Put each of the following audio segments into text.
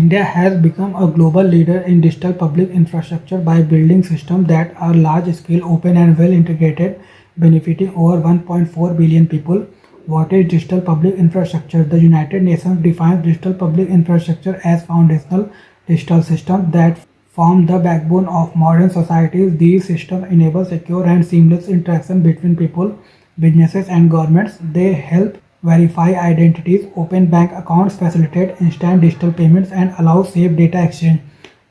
India has become a global leader in digital public infrastructure by building systems that are large scale, open, and well integrated, benefiting over 1.4 billion people. What is digital public infrastructure? The United Nations defines digital public infrastructure as foundational digital systems that form the backbone of modern societies. These systems enable secure and seamless interaction between people, businesses, and governments. They help verify identities, open bank accounts, facilitate instant digital payments, and allow safe data exchange.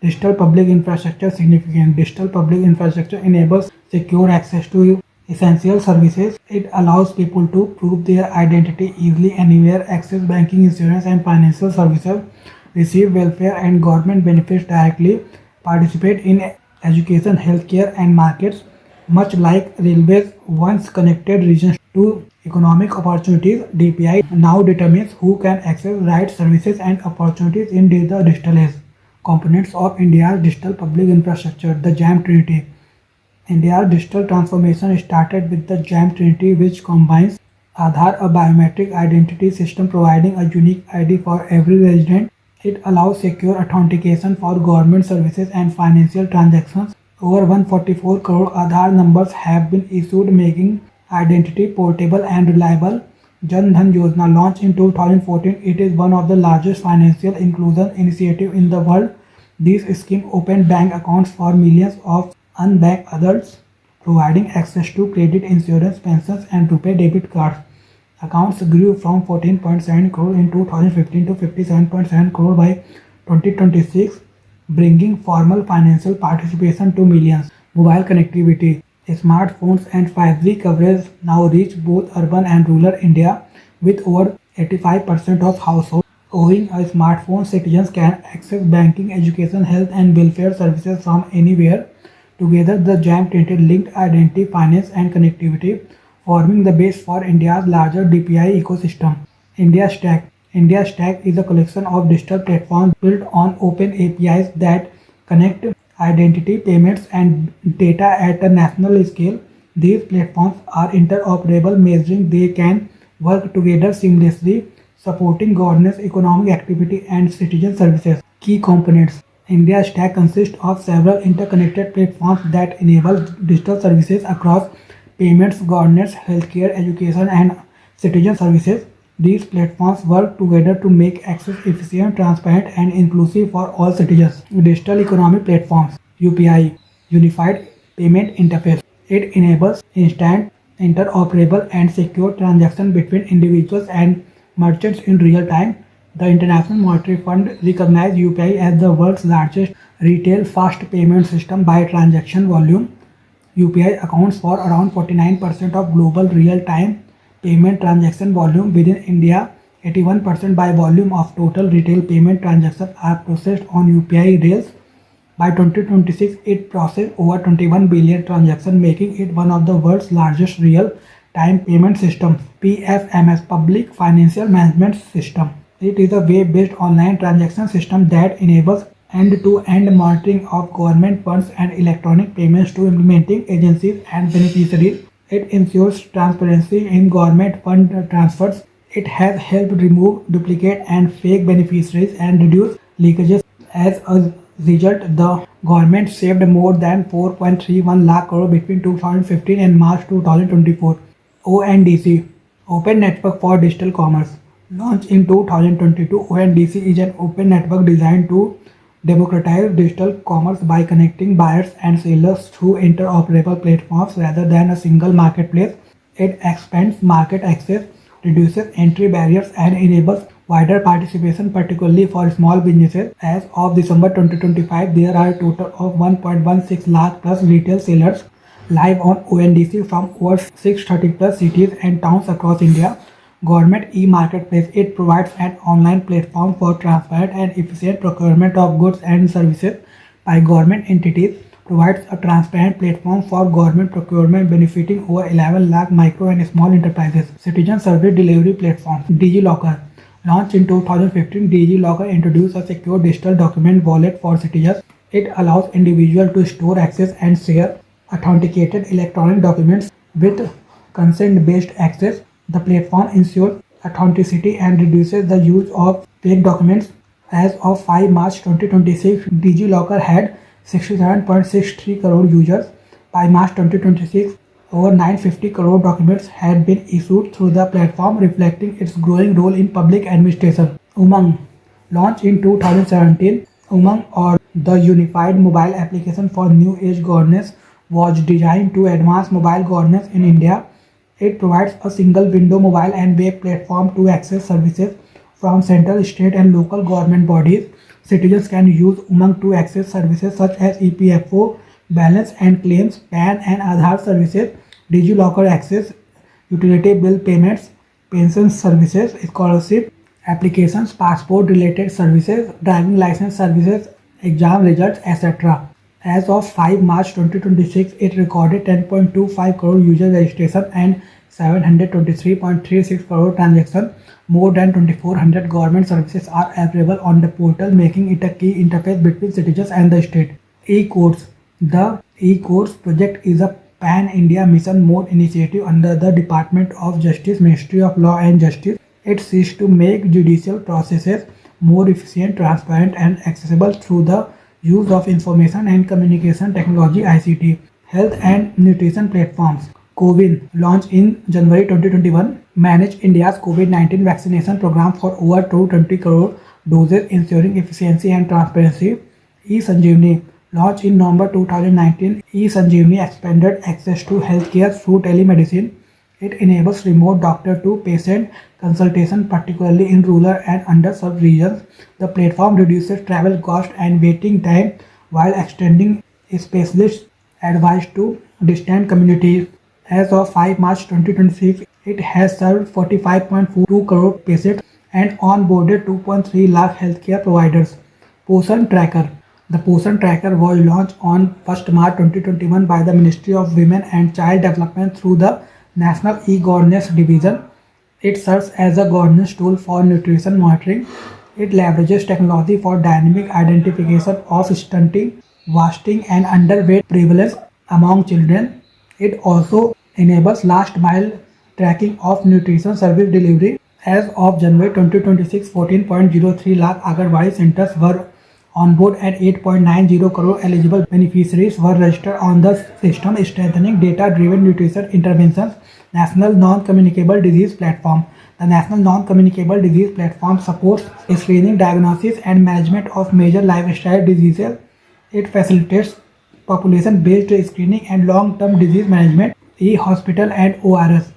Digital public infrastructure significant. Digital public infrastructure enables secure access to essential services. It allows people to prove their identity easily anywhere, access banking, insurance, and financial services, receive welfare and government benefits directly, participate in education, healthcare, and markets. Much like railways once connected regions to economic opportunities, DPI now determines who can access right services and opportunities in the digital age. Components of India's digital public infrastructure. The JAM Trinity. India's digital transformation started with the JAM Trinity, which combines Aadhaar, a biometric identity system providing a unique ID for every resident. It allows secure authentication for government services and financial transactions. Over 144 crore Aadhaar numbers have been issued, making identity portable and reliable. Jan Dhan Yojana, launched in 2014, it is one of the largest financial inclusion initiatives in the world. This scheme opened bank accounts for millions of unbanked adults, providing access to credit, insurance, pensions, and RuPay debit cards. Accounts grew from 14.7 crore in 2015 to 57.7 crore by 2026, bringing formal financial participation to millions. Mobile connectivity. Smartphones and 5G coverage now reach both urban and rural India, with over 85% of households owning a smartphone. Citizens can access banking, education, health, and welfare services from anywhere. Together, the JAM Trinity linked identity, finance, and connectivity, forming the base for India's larger DPI ecosystem. India Stack. India Stack is a collection of digital platforms built on open APIs that connect identity, payments, and data at a national scale. These platforms are interoperable, measuring they can work together seamlessly, supporting governance, economic activity, and citizen services. Key components. India Stack consists of several interconnected platforms that enable digital services across payments, governance, healthcare, education, and citizen services. These platforms work together to make access efficient, transparent, and inclusive for all citizens. Digital economic platforms. UPI, Unified Payment Interface. It enables instant, interoperable, and secure transaction between individuals and merchants in real time. The International Monetary Fund recognized UPI as the world's largest retail fast payment system by transaction volume. UPI accounts for around 49% of global real-time payment transaction volume. Within India, 81% by volume of total retail payment transactions are processed on UPI rails. By 2026, it processed over 21 billion transactions, making it one of the world's largest real-time payment systems. PFMS, Public Financial Management System. It is a web-based online transaction system that enables end-to-end monitoring of government funds and electronic payments to implementing agencies and beneficiaries. It ensures transparency in government fund transfers. It has helped remove duplicate and fake beneficiaries and reduce leakages. As a result, the government saved more than 4.31 lakh crore between 2015 and March 2024. ONDC, Open Network for Digital Commerce. Launched in 2022, ONDC is an open network designed to democratize digital commerce by connecting buyers and sellers through interoperable platforms rather than a single marketplace. It expands market access, reduces entry barriers, and enables wider participation, particularly for small businesses. As of December 2025, there are a total of 1.16 lakh plus retail sellers live on ONDC from over 630 plus cities and towns across India. Government e-marketplace. It provides an online platform for transparent and efficient procurement of goods and services by government entities. Provides a transparent platform for government procurement, benefiting over 11 lakh micro and small enterprises. Citizen service delivery platform. DigiLocker. Launched in 2015, DigiLocker introduced a secure digital document wallet for citizens. It allows individuals to store, access, and share authenticated electronic documents with consent-based access. The platform ensures authenticity and reduces the use of fake documents. As of 5 March 2026, DigiLocker had 67.63 crore users. By March 2026, over 950 crore documents had been issued through the platform, reflecting its growing role in public administration. Umang, launched in 2017, Umang, or the Unified Mobile Application for New Age Governance, was designed to advance mobile governance in India. It provides a single window mobile and web platform to access services from central, state, and local government bodies. Citizens can use Umang to access services such as EPFO, balance and claims, PAN and Aadhaar services, DigiLocker access, utility bill payments, pension services, scholarship applications, passport related services, driving license services, exam results, etc. As of 5 March 2026, it recorded 10.25 crore user registration and 723.36 crore transactions. More than 2400 government services are available on the portal, making it a key interface between citizens and the state. E-Courts. The E-Courts project is a pan-India mission mode initiative under the Department of Justice, Ministry of Law and Justice. It seeks to make judicial processes more efficient, transparent, and accessible through the use of information and communication technology (ICT). Health and nutrition platforms. CoWIN, launched in January 2021, managed India's COVID-19 vaccination program for over 220 crore doses, ensuring efficiency and transparency. eSanjeevani, launched in November 2019, eSanjeevani expanded access to healthcare through telemedicine. It enables remote doctor-to-patient consultation, particularly in rural and underserved regions. The platform reduces travel cost and waiting time while extending specialist advice to distant communities. As of 5 March 2026, it has served 45.42 crore patients and onboarded 2.3 lakh healthcare providers. Poshan Tracker. The Poshan Tracker was launched on 1st March 2021 by the Ministry of Women and Child Development through the National E-Governance Division. It serves as a governance tool for nutrition monitoring. It leverages technology for dynamic identification of stunting, wasting, and underweight prevalence among children. It also enables last mile tracking of nutrition service delivery. As of January 2026, 14.03 lakh Anganwadi centers were on board and 8.90 crore eligible beneficiaries were registered on the system, strengthening data-driven nutrition interventions. National Non-Communicable Disease Platform. The National Non-Communicable Disease Platform supports screening, diagnosis, and management of major lifestyle diseases. It facilitates population-based screening and long-term disease management. E-Hospital and ORS.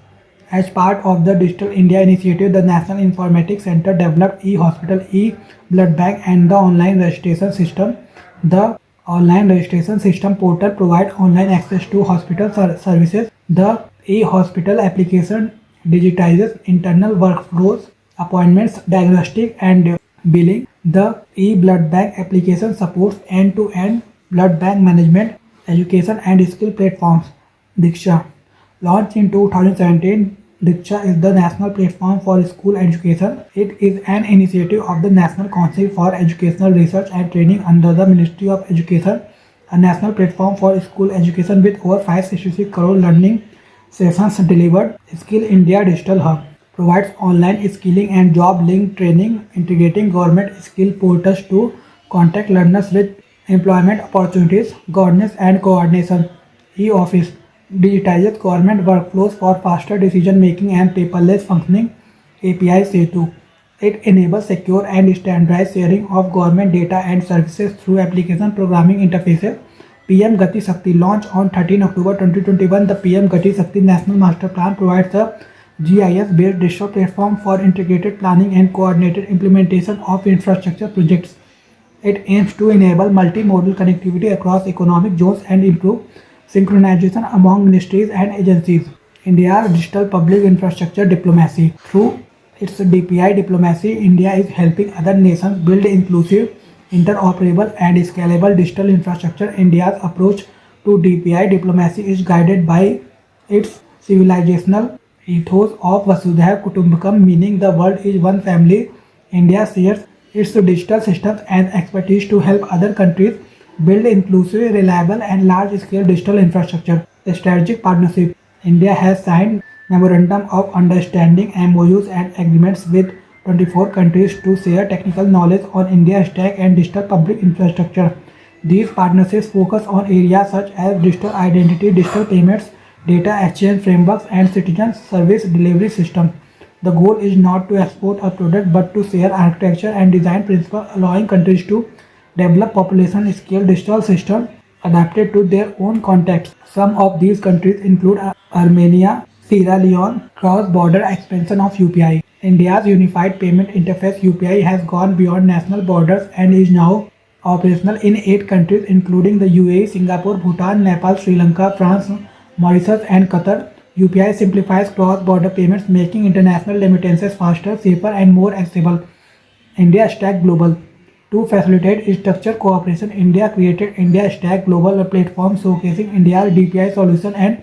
As part of the Digital India initiative, the National Informatics Center developed e-hospital, e-blood bank, and the online registration system. The online registration system portal provides online access to hospital services. The e-hospital application digitizes internal workflows, appointments, diagnostic, and billing. The e-blood bank application supports end-to-end blood bank management, education, and skill platforms. Diksha. Launched in 2017, Diksha is the national platform for school education. It is an initiative of the National Council for Educational Research and Training under the Ministry of Education, a national platform for school education with over 566 crore learning sessions delivered. Skill India Digital Hub provides online skilling and job-linked training, integrating government skill portals to contact learners with employment opportunities, governance, and coordination. E-Office digitizes government workflows for faster decision-making and paperless functioning. API Setu. It enables secure and standardized sharing of government data and services through application programming interfaces. PM Gati Shakti, launched on 13 October 2021, the PM Gati Shakti National Master Plan provides a GIS-based digital platform for integrated planning and coordinated implementation of infrastructure projects. It aims to enable multimodal connectivity across economic zones and improve synchronization among ministries and agencies. India's digital public infrastructure diplomacy. Through its DPI diplomacy, India is helping other nations build inclusive, interoperable, and scalable digital infrastructure. India's approach to DPI diplomacy is guided by its civilizational ethos of Vasudhaiva Kutumbakam, meaning the world is one family. India shares its digital systems and expertise to help other countries build inclusive, reliable, and large-scale digital infrastructure. Strategic partnership. India has signed Memorandum of Understanding (MOUs) and agreements with 24 countries to share technical knowledge on India stack and digital public infrastructure. These partnerships focus on areas such as digital identity, digital payments, data exchange frameworks, and citizen service delivery systems. The goal is not to export a product but to share architecture and design principles, allowing countries to develop population scale digital systems adapted to their own context. Some of these countries include Armenia, Sierra Leone, cross-border expansion of UPI. India's Unified Payment Interface UPI has gone beyond national borders and is now operational in 8 countries including the UAE, Singapore, Bhutan, Nepal, Sri Lanka, France, Mauritius and Qatar. UPI simplifies cross-border payments, making international remittances faster, safer and more accessible. India Stack Global. To facilitate structured cooperation, India created India Stack Global, a platform showcasing India's DPI solution and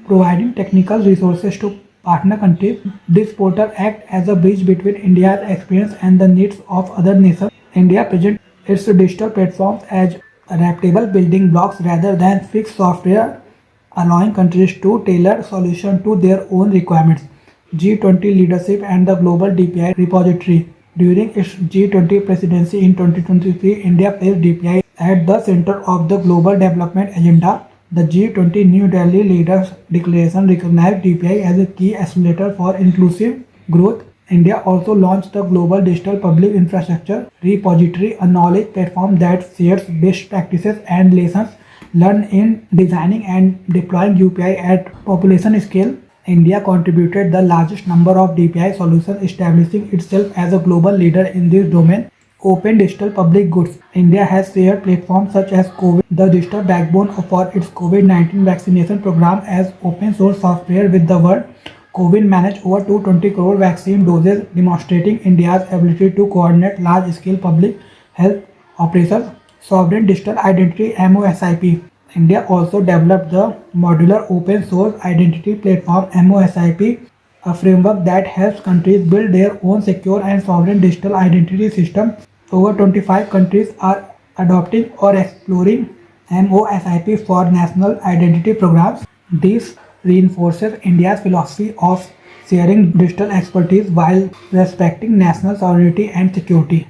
providing technical resources to partner countries. This portal acts as a bridge between India's experience and the needs of other nations. India presents its digital platforms as adaptable building blocks rather than fixed software, allowing countries to tailor solutions to their own requirements. G20 leadership and the global DPI repository. During its G20 presidency in 2023, India placed DPI at the center of the global development agenda. The G20 New Delhi Leaders Declaration recognized DPI as a key accelerator for inclusive growth. India also launched the Global Digital Public Infrastructure Repository, a knowledge platform that shares best practices and lessons learned in designing and deploying UPI at population scale. India contributed the largest number of DPI solutions, establishing itself as a global leader in this domain. Open digital public goods. India has shared platforms such as COVID, the digital backbone for its COVID-19 vaccination program as open source software with the world. COVID managed over 220 crore vaccine doses, demonstrating India's ability to coordinate large-scale public health operations. Sovereign Digital Identity (MoSIP). India also developed the modular open source identity platform MoSIP, a framework that helps countries build their own secure and sovereign digital identity system. Over 25 countries are adopting or exploring MoSIP for national identity programs. This reinforces India's philosophy of sharing digital expertise while respecting national sovereignty and security.